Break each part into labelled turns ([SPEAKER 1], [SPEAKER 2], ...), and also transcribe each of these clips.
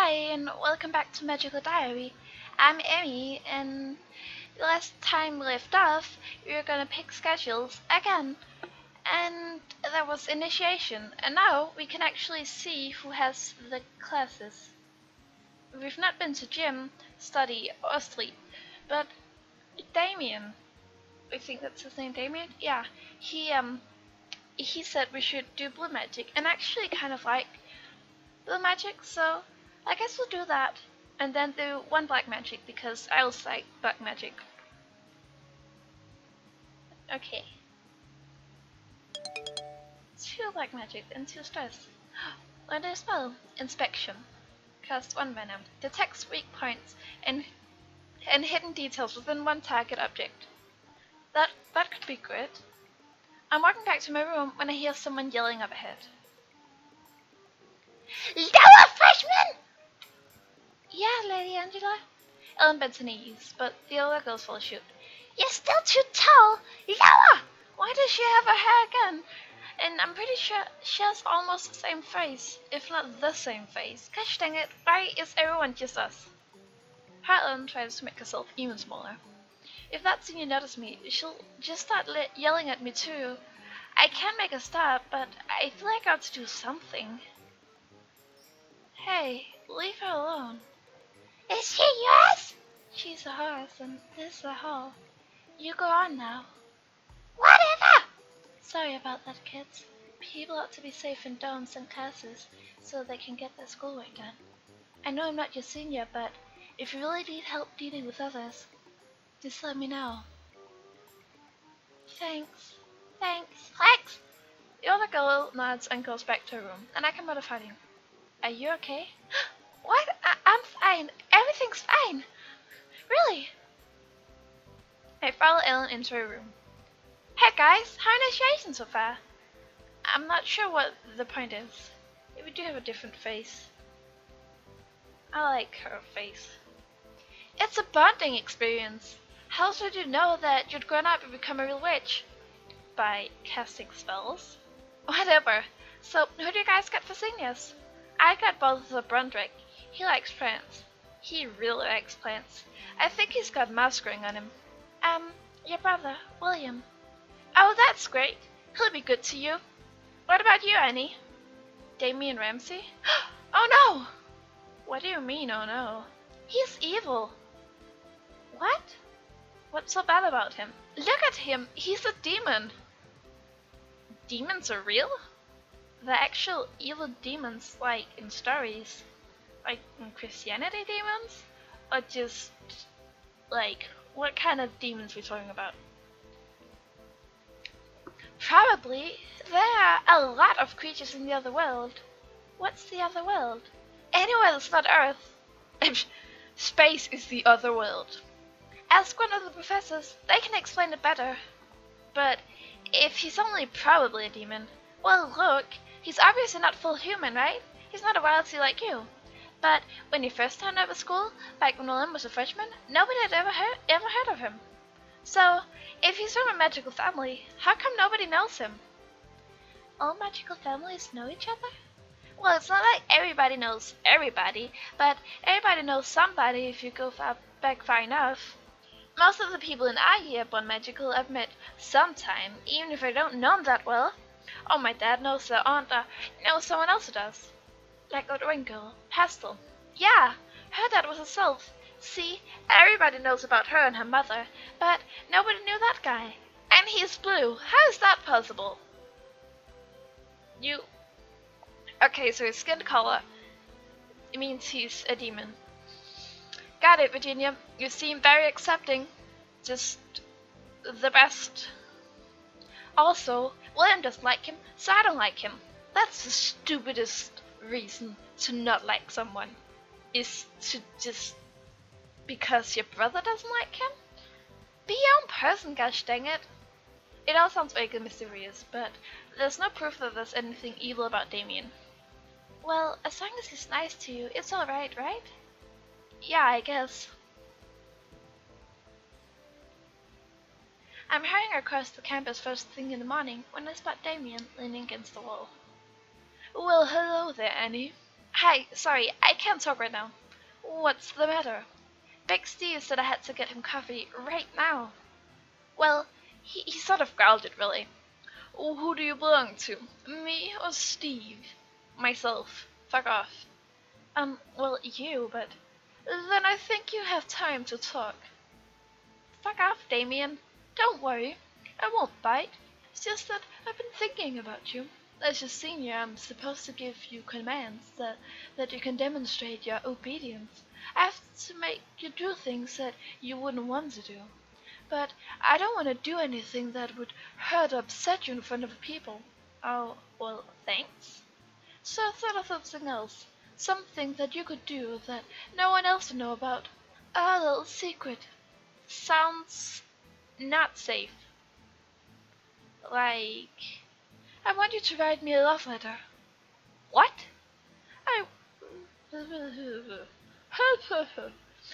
[SPEAKER 1] Hi, and welcome back to Magical Diary. I'm Emmy, and the last time we left off, we were gonna pick schedules again. And there was initiation, and now we can actually see who has the classes. We've not been to gym, study, or sleep, but Damien, I think that's his name, Damien? Yeah, he said we should do blue magic, and actually kind of like blue magic, so I guess we'll do that. And then do one black magic, because I also like black magic. Okay. 2 black magic and 2 stars. Learn a spell. Inspection. Cast 1 venom. Detects weak points and hidden details within one target object. That could be good. I'm walking back to my room when I hear someone yelling up ahead. Lower freshman! Yeah, Lady Angela. Ellen bends her knees, but the other girls follow suit. You're still too tall! Lower! Why does she have her hair again? And I'm pretty sure she has almost the same face, if not the same face. Gosh dang it, why is everyone just us? Ellen tries to make herself even smaller. If that senior notices me, she'll just start yelling at me too. I can make a stop, but I feel like I ought to do something. Hey, leave her alone. Is she yours? She's a horse, and this is a hall. You go on now. Whatever! Sorry about that, kids. People ought to be safe in dorms and classes so they can get their schoolwork done. I know I'm not your senior, but if you really need help dealing with others, just let me know. Thanks. Thanks. Thanks! The other girl nods and goes back to her room, and I come out of hiding. Are you okay? What? I'm fine. Everything's fine. Really? I follow Ellen into her room. Hey guys, how initiation so far? I'm not sure what the point is. We do have a different face. I like her face. It's a bonding experience. How else would you know that you'd grown up and become a real witch? By casting spells? Whatever. So, who do you guys get for seniors? I got Balthazar Brundrick. He likes plants. He really likes plants. I think he's got mouse growing on him. Your brother, William. Oh, that's great. He'll be good to you. What about you, Annie? Damien Ramsey? Oh no! What do you mean, oh no? He's evil. What? What's so bad about him? Look at him, he's a demon. Demons are real? The actual evil demons, like in stories? Like in Christianity demons? Or just, like, what kind of demons are we talking about? Probably. There are a lot of creatures in the other world. What's the other world? Anywhere that's not Earth. Space is the other world. Ask one of the professors. They can explain it better. But if he's only probably a demon, well look, he's obviously not full human, right? He's not a royalty like you. But when he first turned over school, back when William was a freshman, nobody had ever heard of him. So, if he's from a magical family, how come nobody knows him? All magical families know each other? Well, it's not like everybody knows everybody, but everybody knows somebody if you go back far enough. Most of the people in our year born magical I've met sometime, even if I don't know them that well. Or my dad knows their aunt, or knows someone else who does. Like that one girl, Pastel. Yeah, her dad was a sylph. See, everybody knows about her and her mother, but nobody knew that guy. And he's blue. How is that possible? Okay, so his skin color, it means he's a demon. Got it, Virginia. You seem very accepting. Just the best. Also, William doesn't like him, so I don't like him. That's the stupidest reason to not like someone. Is to just because your brother doesn't like him? Be your own person, gosh dang it. It all sounds vaguely mysterious, but there's no proof that there's anything evil about Damien. Well, as long as he's nice to you, it's alright, right? Yeah, I guess. I'm hurrying across the campus first thing in the morning when I spot Damien leaning against the wall. Well, hello there, Annie. Hi, sorry, I can't talk right now. What's the matter? Big Steve said I had to get him coffee right now. Well, he sort of growled it, really. Who do you belong to? Me or Steve? Myself. Fuck off. Well, you, but... Then I think you have time to talk. Fuck off, Damien. Don't worry. I won't bite. It's just that I've been thinking about you. As your senior, I'm supposed to give you commands that you can demonstrate your obedience. I have to make you do things that you wouldn't want to do. But I don't want to do anything that would hurt or upset you in front of people. Oh, well, thanks. So I thought of something else. Something that you could do that no one else would know about. A little secret. Sounds not safe. Like, I want you to write me a love letter. What? I...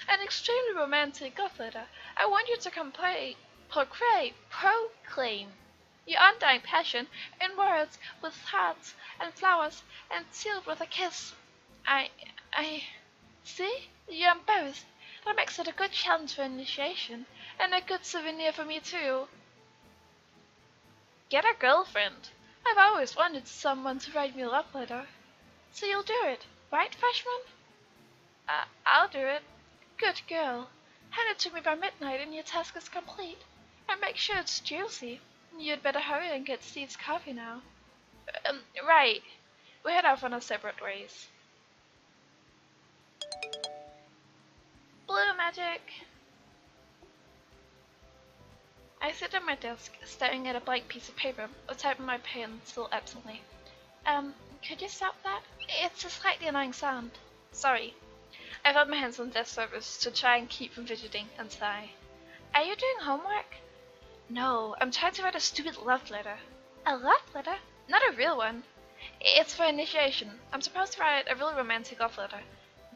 [SPEAKER 1] An extremely romantic love letter. I want you to proclaim your undying passion in words with hearts and flowers and sealed with a kiss. I... See? You're embarrassed. That makes it a good challenge for initiation, and a good souvenir for me too. Get a girlfriend. I've always wanted someone to write me a love letter. So you'll do it, right, freshman? I'll do it. Good girl. Hand it to me by midnight and your task is complete. And make sure it's juicy. You'd better hurry and get Steve's coffee now. Right. We head off on our separate ways. Blue magic. I sit at my desk, staring at a blank piece of paper, or typing my pencil absently. Could you stop that? It's a slightly annoying sound. Sorry. I felt my hands on desk surface to try and keep from fidgeting and sigh. Are you doing homework? No, I'm trying to write a stupid love letter. A love letter? Not a real one. It's for initiation. I'm supposed to write a really romantic love letter,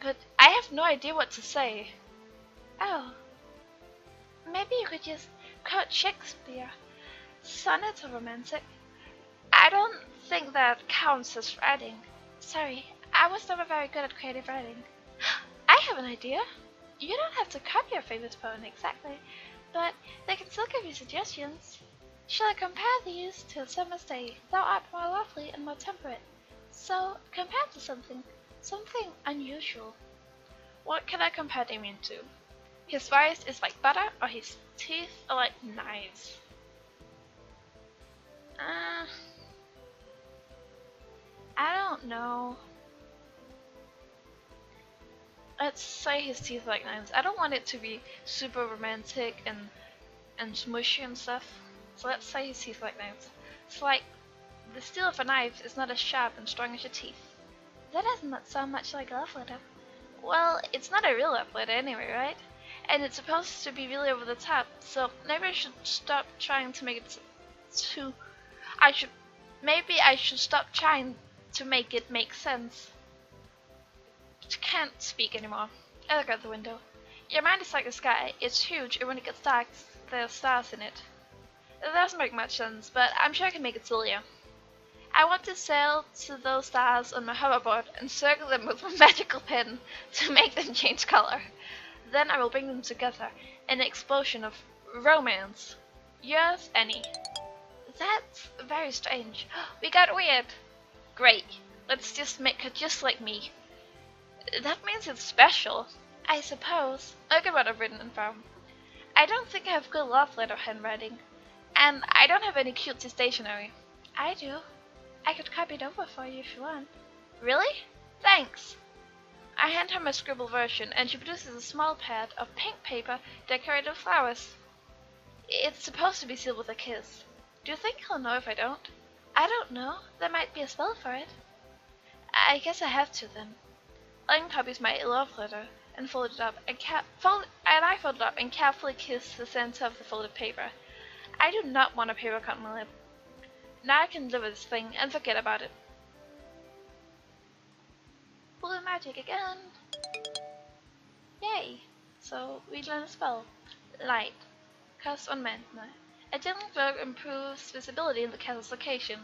[SPEAKER 1] but I have no idea what to say. Oh. Maybe you could just quote Shakespeare. Sonnets are romantic. I don't think that counts as writing. Sorry, I was never very good at creative writing. I have an idea. You don't have to copy your favorite poem exactly, but they can still give you suggestions. Shall I compare these to a summer's day? Thou art more lovely and more temperate. So, compare to something unusual. What can I compare Damien to? His voice is like butter, or his teeth are like knives. I don't know. Let's say his teeth are like knives. I don't want it to be super romantic and smushy and stuff. So let's say his teeth are like knives. It's like the steel of a knife is not as sharp and strong as your teeth. That does not sound much like a love letter. Well, it's not a real love letter anyway, right? And it's supposed to be really over the top, so maybe I should stop trying to make it maybe I should stop trying to make it make sense. Can't speak anymore. I look out the window. Your mind is like the sky. It's huge, and when it gets dark, there are stars in it. It doesn't make much sense, but I'm sure I can make it sillier. I want to sail to those stars on my hoverboard and circle them with a magical pen to make them change color. Then I will bring them together in an explosion of romance. Yours, Annie. That's very strange. We got weird. Great. Let's just make her just like me. That means it's special. I suppose. Look at what I've written in Farm. I don't think I have good love letter handwriting. And I don't have any cutesy stationery. I do. I could copy it over for you if you want. Really? Thanks. I hand her my scribbled version, and she produces a small pad of pink paper decorated with flowers. It's supposed to be sealed with a kiss. Do you think he'll know if I don't? I don't know. There might be a spell for it. I guess I have to then. Ellen copies my love letter and fold it up and I fold it up and carefully kiss the center of the folded paper. I do not want a paper cut on my lip. Now I can live with this thing and forget about it. Blue magic again. Yay! So we learn a spell. Light. Cast on mana. A gentle glow improves visibility in the castle's location.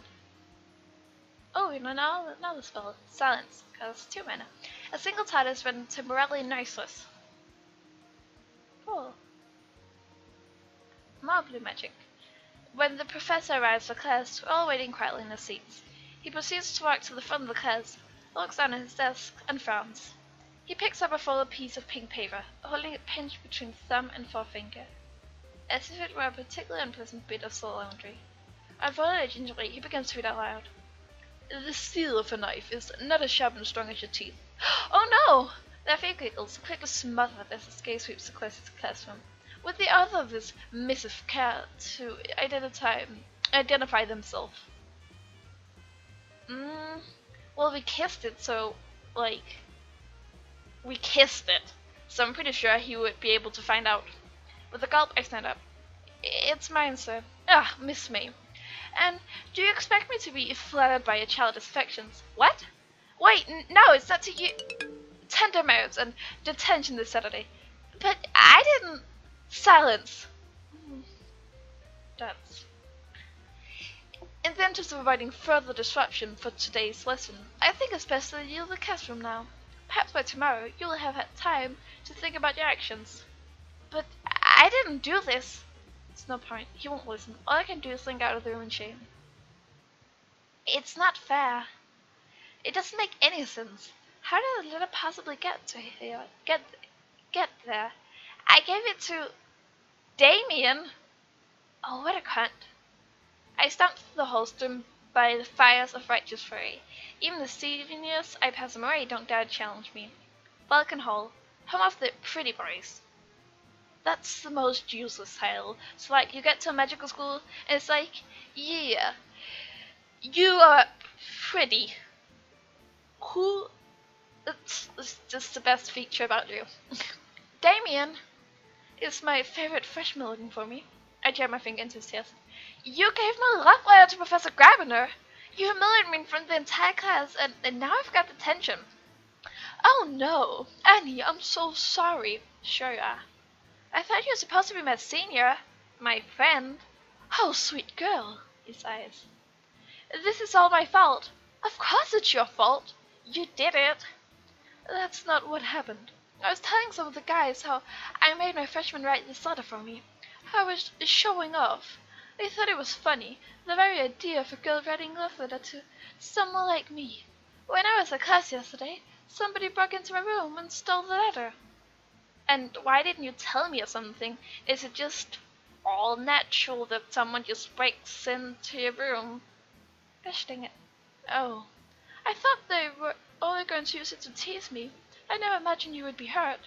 [SPEAKER 1] Oh, you know, now another spell. Silence. Costs 2 mana. A single tile is rendered temporarily noiseless. Cool. More blue magic. When the professor arrives for class, we're all waiting quietly in our seats. He proceeds to walk to the front of the class, looks down at his desk, and frowns. He picks up a folded piece of pink paper, holding it pinched between thumb and forefinger, as if it were a particularly unpleasant bit of soul laundry. Unfolding it gingerly, he begins to read out loud. The steel of a knife is not as sharp and strong as your teeth. Oh no! Daphne giggles, quick to smother it as his gaze sweeps across his classroom, with the author of this missive care to identify themselves. Well, we kissed it, so, like, we kissed it, so I'm pretty sure he would be able to find out. With a gulp, I stand up. It's mine, sir. Ah, Miss May. And do you expect me to be flattered by your childish affections? What? Wait, no, it's not to you. Tender merits and detention this Saturday. But I didn't. Silence. That's. In the interest of avoiding further disruption for today's lesson, I think it's best to leave the classroom now. Perhaps by tomorrow you will have had time to think about your actions. But I didn't do this. It's no point. He won't listen. All I can do is slink out of the room in shame. It's not fair. It doesn't make any sense. How did the letter possibly get to here? Get there? I gave it to Damien. Oh, what a cunt. I stomped through the halls driven by the fires of righteous fury. Even the seniors I pass them away don't dare to challenge me. Vulcan Hall, home of the pretty boys. That's the most useless title. So like you get to a magical school and it's like, yeah, you are pretty. Who? It's just the best feature about you. Damien is my favorite freshman looking for me. I jab my finger into his chest. You gave my love letter to Professor Grabiner. You humiliated me in front of the entire class, and now I've got detention. Oh no, Annie, I'm so sorry. Sure you are. I thought you were supposed to be my senior, my friend. Oh, sweet girl, he sighs. This is all my fault. Of course it's your fault. You did it. That's not what happened. I was telling some of the guys how I made my freshmen write this letter for me. How I was showing off. They thought it was funny, the very idea of a girl writing a love letter to someone like me. When I was at class yesterday, somebody broke into my room and stole the letter. And why didn't you tell me or something? Is it just all natural that someone just breaks into your room? Gosh dang it. Oh. I thought they were only going to use it to tease me. I never imagined you would be hurt.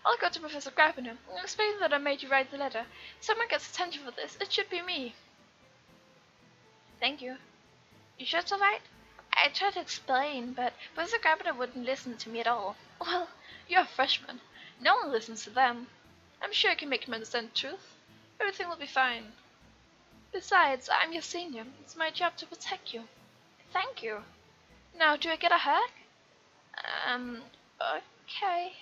[SPEAKER 1] I'll go to Professor Grabiner and explain that I made you write the letter. If someone gets attention for this, it should be me. Thank you. You sure it's alright? I tried to explain, but Professor Grabiner wouldn't listen to me at all. Well, you're a freshman. No one listens to them. I'm sure I can make him understand the truth. Everything will be fine. Besides, I'm your senior. It's my job to protect you. Thank you. Now, do I get a hug? Okay.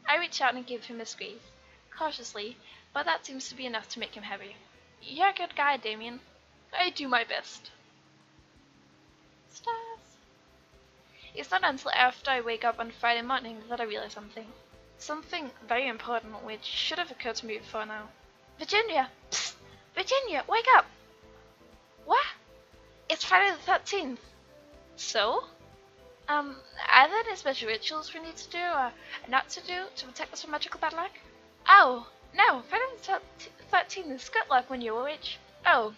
[SPEAKER 1] I reach out and give him a squeeze, cautiously, but that seems to be enough to make him happy. You're a good guy, Damien. I do my best. Stars. It's not until after I wake up on Friday morning that I realize something. Something very important which should have occurred to me before now. Virginia! Psst! Virginia, wake up! What? It's Friday the 13th. So? Are there any special rituals we need to do or not to do to protect us from magical bad luck? Oh, no, Friday the 13th is good luck when you're a witch. Oh,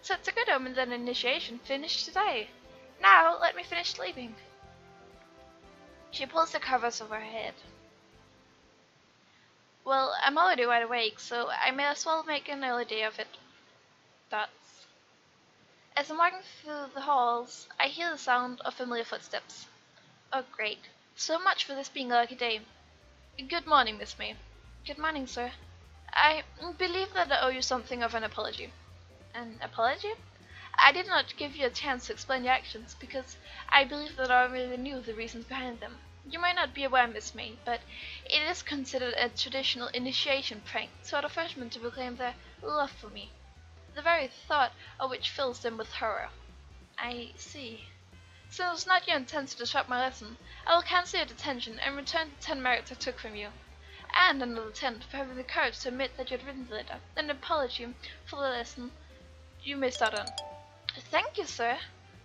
[SPEAKER 1] so it's a good omen that initiation finished today. Now, let me finish sleeping. She pulls the covers over her head. Well, I'm already wide awake, so I may as well make an early day of it. Thoughts. As I'm walking through the halls, I hear the sound of familiar footsteps. Oh great, so much for this being a lucky day. Good morning, Miss May. Good morning, sir. I believe that I owe you something of an apology. An apology? I did not give you a chance to explain your actions, because I believe that I already knew the reasons behind them. You might not be aware, Miss May, but it is considered a traditional initiation prank to other freshmen to proclaim their love for me, the very thought of which fills them with horror. I see. Since it's not your intent to disrupt my lesson, I will cancel your detention and return the 10 merits I took from you. And another 10 for having the courage to admit that you had written the letter, and an apology for the lesson you missed out on. Thank you, sir.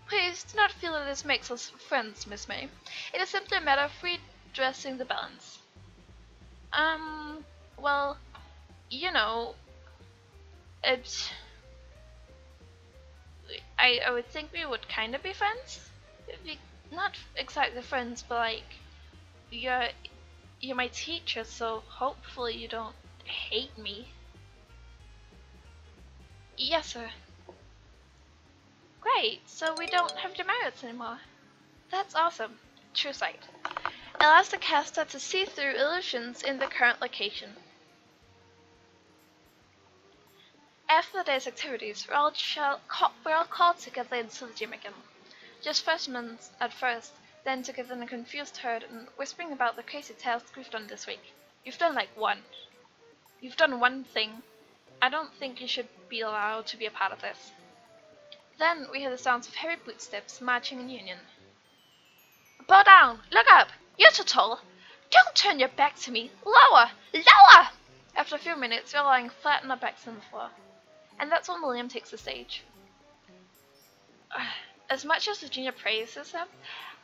[SPEAKER 1] Please do not feel that this makes us friends, Miss May. It is simply a matter of redressing the balance. Well, you know, it... I would think we would kind of be friends. Not exactly friends, but like, you're my teacher, so hopefully you don't hate me. Yes, sir. Great, so we don't have demerits anymore. That's awesome. True sight. Allows the caster to see through illusions in the current location. After the day's activities, we're all called together into the gym again. Just freshmen at first, then together in a confused herd and whispering about the crazy tasks we've done this week. You've done like one. You've done one thing. I don't think you should be allowed to be a part of this. Then we hear the sounds of heavy footsteps marching in union. Bow down! Look up! You're too tall! Don't turn your back to me! Lower! Lower! After a few minutes, we're lying flat on our backs on the floor. And that's when William takes the stage. As much as Virginia praises him,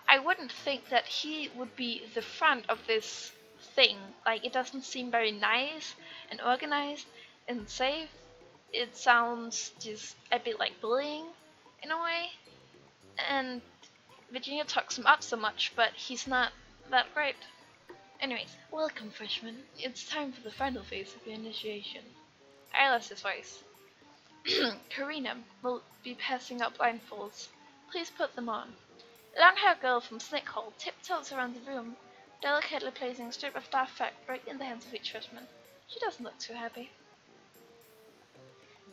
[SPEAKER 1] I wouldn't think that he would be the front of this thing. Like, it doesn't seem very nice and organized and safe. It sounds just a bit like bullying in a way. And Virginia talks him up so much, but he's not that great. Anyways, welcome freshmen. It's time for the final phase of your initiation. I lost his voice. Karina will be passing out blindfolds. Please put them on. A long-haired girl from Snake Hole tiptoes around the room, delicately placing a strip of dark fabric in the hands of each freshman. She doesn't look too happy.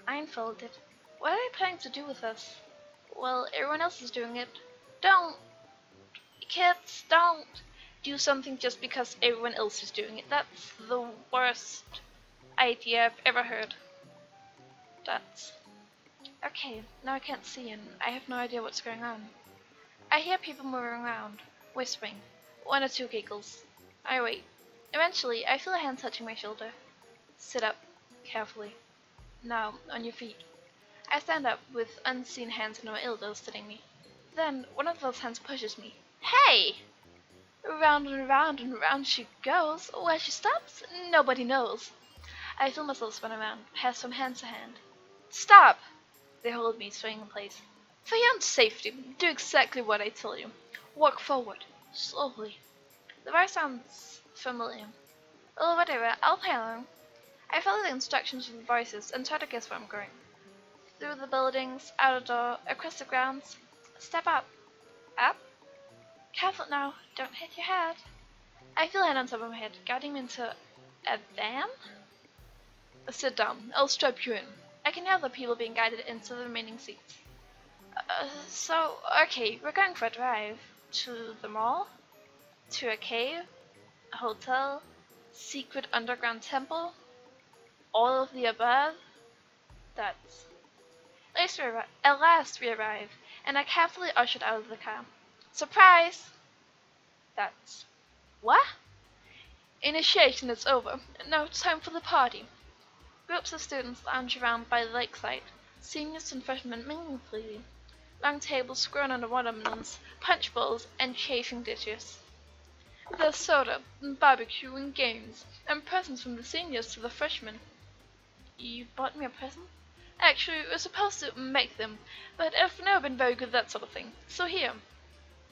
[SPEAKER 1] Blindfolded. What are they planning to do with us? Well, everyone else is doing it. Don't! Kids, don't do something just because everyone else is doing it. That's the worst idea I've ever heard. That's... Okay, now I can't see and I have no idea what's going on. I hear people moving around, whispering. One or two giggles. I wait. Eventually, I feel a hand touching my shoulder. Sit up, carefully. Now, on your feet. I stand up with unseen hands on my elbows sitting me. Then, one of those hands pushes me. Hey! Round and round and round she goes. Where she stops, nobody knows. I feel myself spin around, pass from hand to hand. Stop! They hold me, swaying in place. For your own safety, do exactly what I tell you. Walk forward, slowly. The voice sounds familiar. Well, whatever, I'll play along. I follow the instructions of the voices and try to guess where I'm going. Through the buildings, out a door, across the grounds. Step up. Up? Careful now, don't hit your head. I feel a hand on top of my head, guiding me into a van? Sit down, I'll strap you in. I can hear the people being guided into the remaining seats. Okay, we're going for a drive. To the mall? To a cave? A hotel? Secret underground temple? All of the above? That's... At last we arrive, and are carefully ushered out of the car. Surprise! That's... What? Initiation is over, and now it's time for the party. Groups of students lounge around by the lakeside, seniors and freshmen mingling freely. Long tables grown under watermelons, punch bowls, and chafing dishes. There's soda, and barbecue, and games, and presents from the seniors to the freshmen. You bought me a present? Actually, we're supposed to make them, but I've never been very good at that sort of thing. So here.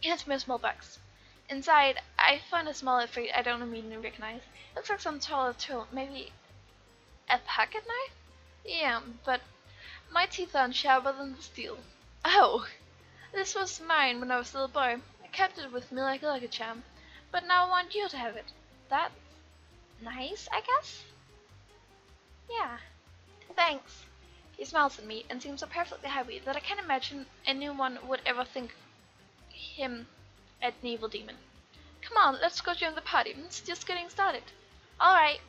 [SPEAKER 1] Here's my small box. Inside, I find a small effect I don't immediately recognize. It looks like some taller tool, maybe a pocket knife? Yeah, but my teeth aren't sharper than the steel. Oh! This was mine when I was a little boy. I kept it with me like a lucky charm. But now I want you to have it. That's nice, I guess? Yeah. Thanks. He smiles at me and seems so perfectly happy that I can't imagine anyone would ever think him an evil demon. Come on, let's go join the party. It's just getting started. Alright.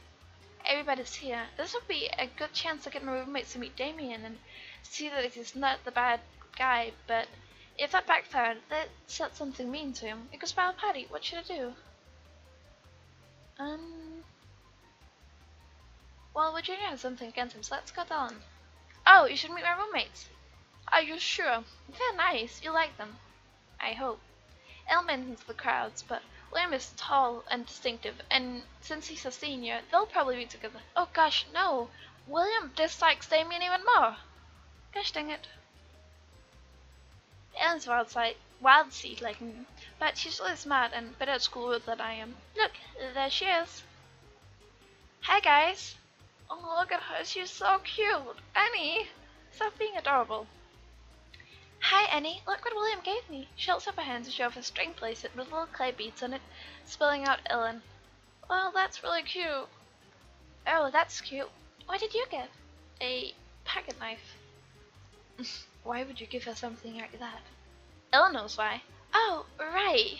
[SPEAKER 1] Everybody's here. This would be a good chance to get my roommates to meet Damien and see that he's not the bad guy, but If that backfired, that said something mean to him. It could spoil a party. What should I do? Well, Virginia has something against him, so let's go down. Oh, you should meet my roommates. Are you sure? They're nice. You like them. I hope. Elle mentions the crowds, but William is tall and distinctive, and since he's a senior, they'll probably be together. Oh gosh, no! William dislikes Damien even more! Gosh dang it. Ellen's wild seed like me, but she's really smart and better at school than I am. Look, there she is. Hi guys! Oh, look at her, she's so cute! Annie! Stop being adorable. Hi Annie, look what William gave me. She holds up her hand to show off a string bracelet with little clay beads on it, spelling out Ellen. Well, that's really cute. Oh, that's cute. What did you get? A pocket knife. Why would you give her something like that? Ellen knows why. Oh, right.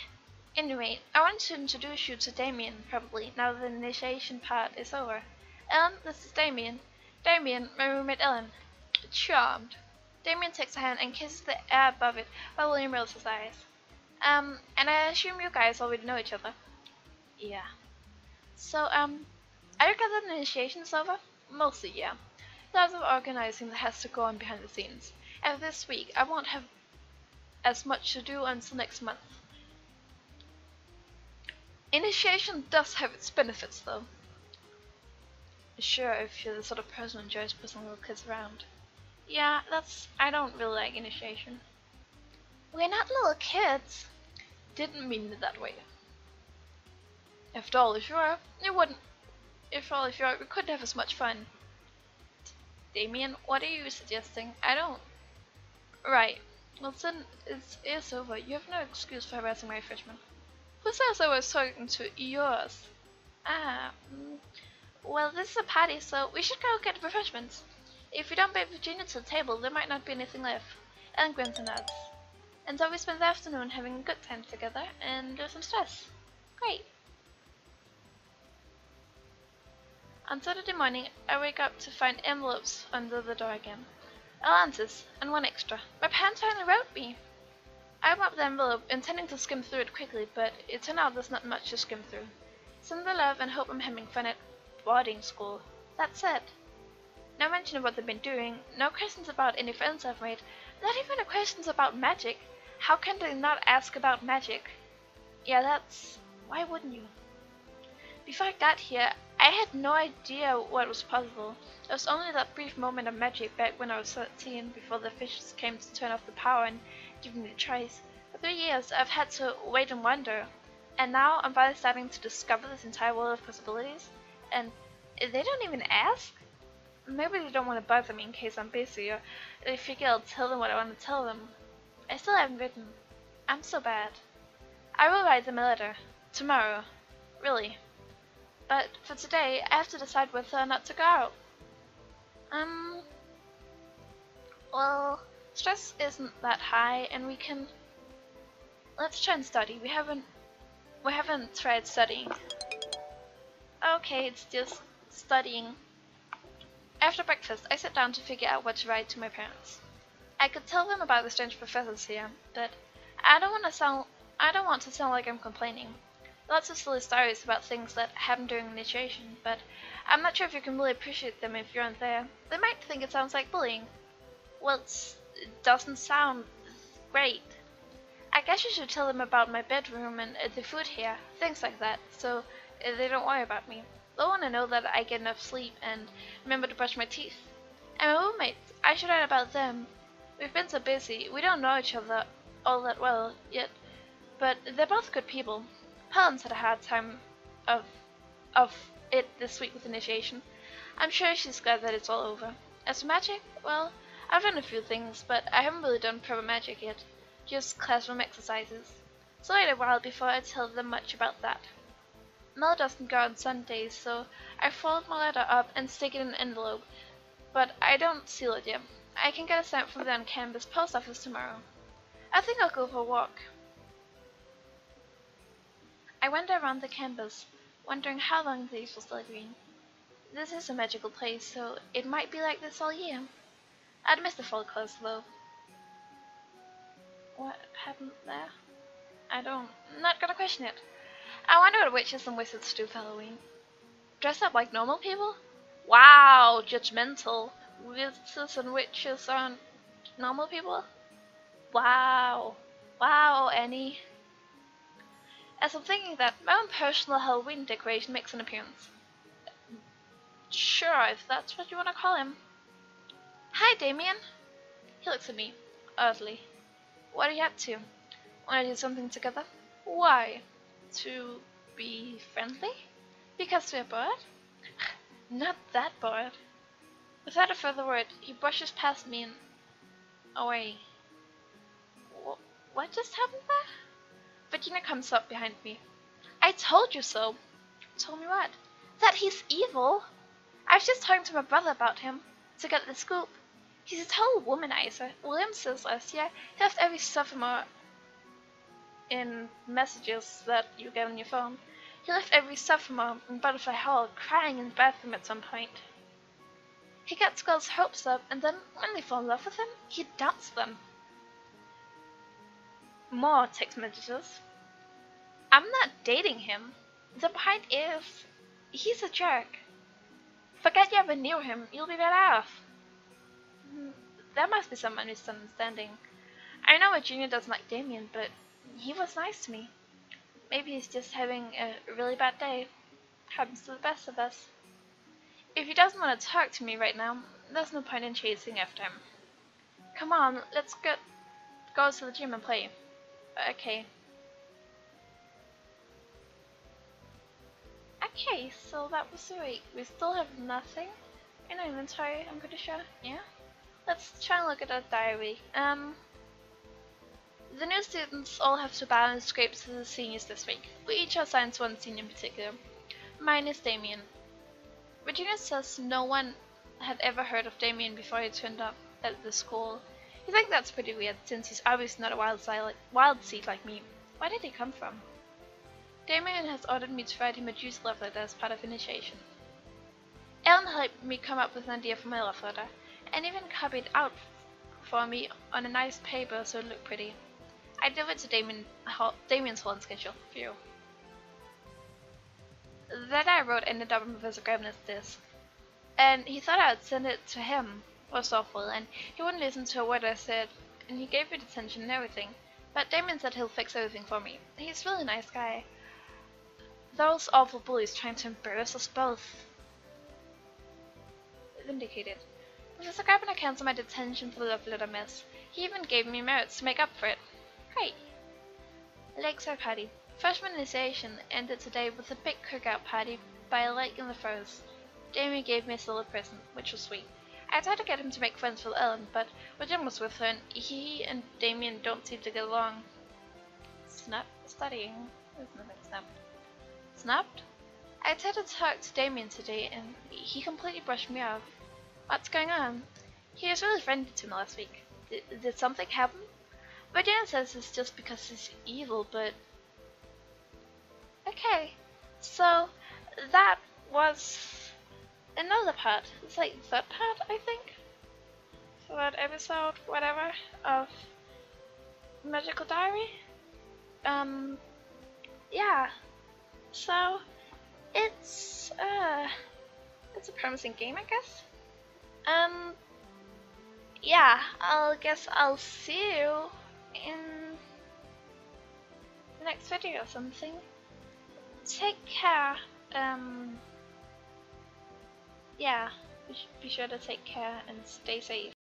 [SPEAKER 1] Anyway, I want to introduce you to Damien, probably, now that the initiation part is over. Ellen, this is Damien. Damien, my roommate Ellen. Charmed. Damien takes her hand and kisses the air above it while William rolls his eyes. And I assume you guys already know each other. Yeah. So, are you glad the initiation is over? Mostly, yeah. Lots of organizing that has to go on behind the scenes. After this week, I won't have as much to do until next month. Initiation does have its benefits, though. Sure, if you're the sort of person who enjoys pushing little kids around. Yeah, I don't really like initiation. We're not little kids. Didn't mean it that way. After all, if you were, you wouldn't. After all, if you were, we couldn't have as much fun. Damien, what are you suggesting? I don't. Right. Well, then it's over. You have no excuse for harassing my freshman. Who says I was talking to yours? Well, this is a party, so we should go get refreshments. If we don't bring Virginia to the table, there might not be anything left. Ellen grins and nods. And so we spend the afternoon having a good time together and lose some stress. Great. On Saturday morning, I wake up to find envelopes under the door again. All answers, and one extra. My parents finally wrote me! I open up the envelope, intending to skim through it quickly, but it turned out there's not much to skim through. Send the love and hope I'm having fun at boarding school. That's it. No mention of what they've been doing, no questions about any friends I've made, not even questions about magic. How can they not ask about magic? Yeah, why wouldn't you? Before I got here, I had no idea what was possible. There was only that brief moment of magic back when I was 13, before the fishes came to turn off the power and give me the choice. For 3 years, I've had to wait and wonder, and now I'm finally starting to discover this entire world of possibilities, and they don't even ask? Maybe they don't want to bother me in case I'm busy, or they figure I'll tell them what I want to tell them. I still haven't written. I'm so bad. I will write them a letter. Tomorrow. Really. But for today, I have to decide whether or not to go out. Well, stress isn't that high, and let's try and study. We haven't tried studying. Okay, it's just studying. After breakfast, I sit down to figure out what to write to my parents. I could tell them about the strange professors here, but I don't want to sound like I'm complaining. Lots of silly stories about things that happened during initiation, but I'm not sure if you can really appreciate them if you aren't there. They might think it sounds like bullying. Well, it doesn't sound great. I guess you should tell them about my bedroom and the food here, things like that, so they don't worry about me. They'll want to know that I get enough sleep and remember to brush my teeth. And my roommates, I should write about them. We've been so busy, we don't know each other all that well yet, but they're both good people. Helen's had a hard time of it this week with initiation. I'm sure she's glad that it's all over. As for magic, well, I've done a few things, but I haven't really done proper magic yet. Just classroom exercises. So wait a while before I tell them much about that. Mel doesn't go on Sundays, so I fold my letter up and stick it in an envelope, but I don't seal it yet. I can get a stamp from the on-campus post office tomorrow. I think I'll go for a walk. I wander around the campus, wondering how long the leaves will still green. This is a magical place, so it might be like this all year. I'd miss the fall colors though. what happened there? I'm not gonna question it. I wonder what witches and wizards do for Halloween. Dress up like normal people? Wow, judgemental. Wizards and witches aren't normal people? Wow. Wow, Annie. As I'm thinking that, my own personal Halloween decoration makes an appearance. Sure, if that's what you want to call him. Hi, Damien. He looks at me, oddly. What are you up to? Want to do something together? Why? To be friendly? Because we're bored? Not that bored. Without a further word, he brushes past me and away. What just happened there? Virginia comes up behind me. I told you so. Told me what? That he's evil. I was just talking to my brother about him to get the scoop. He's a total womanizer. William says last year he left every sophomore in messages that you get on your phone. He left every sophomore in Butterfly Hall crying in the bathroom at some point. He gets girls' hopes up, and then when they fall in love with him, he dumps them. More text messages. I'm not dating him. The point is, he's a jerk. Forget you ever knew him, you'll be better off. There must be some misunderstanding. I know Virginia doesn't like Damien, but he was nice to me. Maybe he's just having a really bad day. Happens to the best of us. If he doesn't want to talk to me right now, there's no point in chasing after him. Come on, let's go to the gym and play. Okay. Okay, so that was the week. We still have nothing in our inventory, I'm pretty sure. Yeah? Let's try and look at our diary. The new students all have to balance scrapes to the seniors this week. We each are assigned to one senior in particular. Mine is Damien. Virginia says no one had ever heard of Damien before he turned up at the school. You think that's pretty weird, since he's obviously not a wild seed like me. Where did he come from? Damien has ordered me to write him a juicy love letter as part of initiation. Ellen helped me come up with an idea for my love letter, and even copied out for me on a nice paper so it looked pretty. I delivered it to Damien's Hall schedule for you. That I wrote ended up on Professor Grabner's desk, and he thought I would send it to him. It was awful, and he wouldn't listen to a word I said, and he gave me detention and everything. But Damien said he'll fix everything for me. He's a really nice guy. Those awful bullies trying to embarrass us both. Vindicated. Professor Grabner canceled my detention for the love letter mess. He even gave me merits to make up for it. Great. Lakeside party. Freshman initiation ended today with a big cookout party by a lake in the forest. Damien gave me a silver present, which was sweet. I tried to get him to make friends with Ellen, but Jim was with her, and he and Damien don't seem to get along. Studying. There's nothing snapped. Snapped? I tried to talk to Damien today, and he completely brushed me off. What's going on? He was really friendly to me last week. Did something happen? Virginia says it's just because he's evil, but... Okay, so that was another part. It's like the third part, I think, for that episode, whatever, of Magical Diary. Yeah. So it's a promising game, I guess. Yeah, I'll see you in the next video or something. Take care. Yeah, be sure to take care and stay safe.